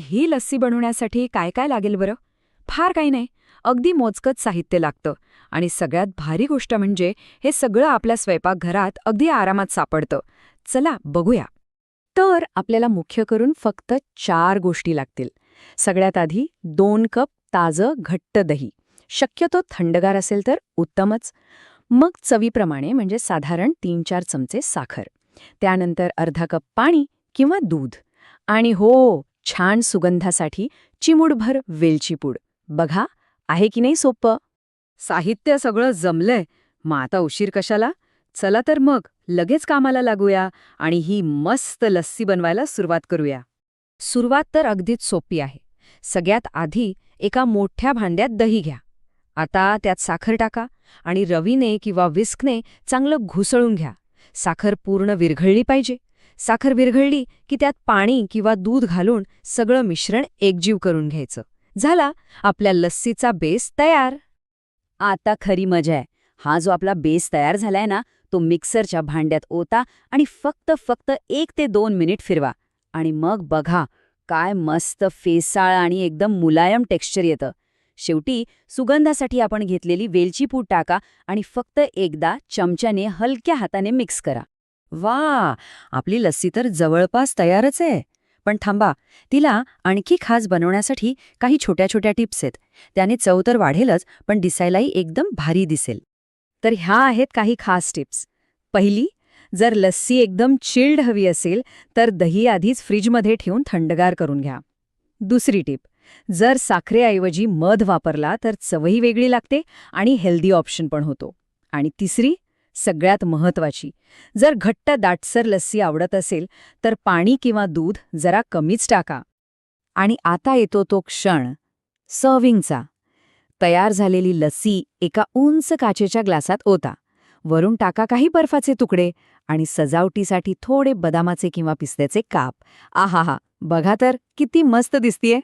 ही लस्सी बनवण्यासाठी काय काय लागेल बरं? फार काही नाही, अगदी मोजकंच साहित्य लागतं. आणि सगळ्यात भारी गोष्ट म्हणजे हे सगळं आपल्या स्वयंपाकघरात अगदी आरामात सापडतं. चला बघूया. तर आपल्याला मुख्य करून फक्त 4 गोष्टी लागतील. सगळ्यात आधी 2 कप ताजं घट्ट दही. शक्यतो थंडगार असेल तर उत्तमच. मग चवीप्रमाणे म्हणजे साधारण 3-4 चमचे साखर. त्यानंतर अर्धा कप पाणी किंवा दूध. आणि हो, छान सुगंधासाठी चिमूटभर वेलची पूड. बघा, आहे की नाही सोपं? साहित्य सगळं जमलंय. मग आता उशीर कशाला? चला तर मग लगेच कामाला लागूया आणि ही मस्त लस्सी बनवायला सुरुवात करूया. सुरुवात तर अगदीच सोपी आहे. सगळ्यात आधी एका मोठ्या भांड्यात दही घ्या. आता त्यात साखर टाका आणि रवीने किंवा विस्कने चांगलं घुसळून घ्या. साखर पूर्ण विरघळली पाहिजे. साखर विरघळली की त्यात पाणी किंवा दूध घालून सगळं मिश्रण एकजीव करून घ्यायचं. झाला, आपल्या लस्सीचा बेस तयार. आता खरी मजा आहे. हा जो आपला बेस तयार झालाय ना, तो मिक्सरच्या भांड्यात ओता आणि फक्त 1 ते 2 मिनिट फिरवा. आणि मग बघा, काय मस्त फेसाळ आणि एकदम मुलायम टेक्स्चर येतं. शेवटी सुगंधासाठी आपण घेतलेली वेलची पूड टाका आणि फक्त एकदा चमच्याने हलक्या हाताने मिक्स करा. वा, आपली लस्सी तर जवळपास तयारच आहे. पण थांबा, तिला आणखी खास बनवण्यासाठी काही छोट्या छोट्या टिप्स आहेत. त्याने चव तर वाढेलच, पण दिसायलाही एकदम भारी दिसेल. तर ह्या आहेत काही खास टिप्स. पहिली, जर लस्सी एकदम चिल्ड हवी असेल तर दही आधीच फ्रीजमध्ये ठेवून थंडगार करून घ्या. दुसरी टिप, जर साखरेऐवजी मध वापरला तर चवही वेगळी लागते आणि हेल्दी ऑप्शन पण होतो. आणि तिसरी, सगळ्यात महत्वाची, जर घट्ट दाटसर लस्सी आवडत असेल तर पाणी किंवा दूध जरा कमीच टाका. आणि आता येतो तो क्षण, सर्व्हिंगचा. तयार झालेली लस्सी एका उंच काचेच्या ग्लासात ओता. वरून टाका काही बर्फाचे तुकडे आणि सजावटीसाठी थोडे बदामाचे किंवा पिस्त्याचे काप. आहाहा, बघा तर किती मस्त दिसतीये.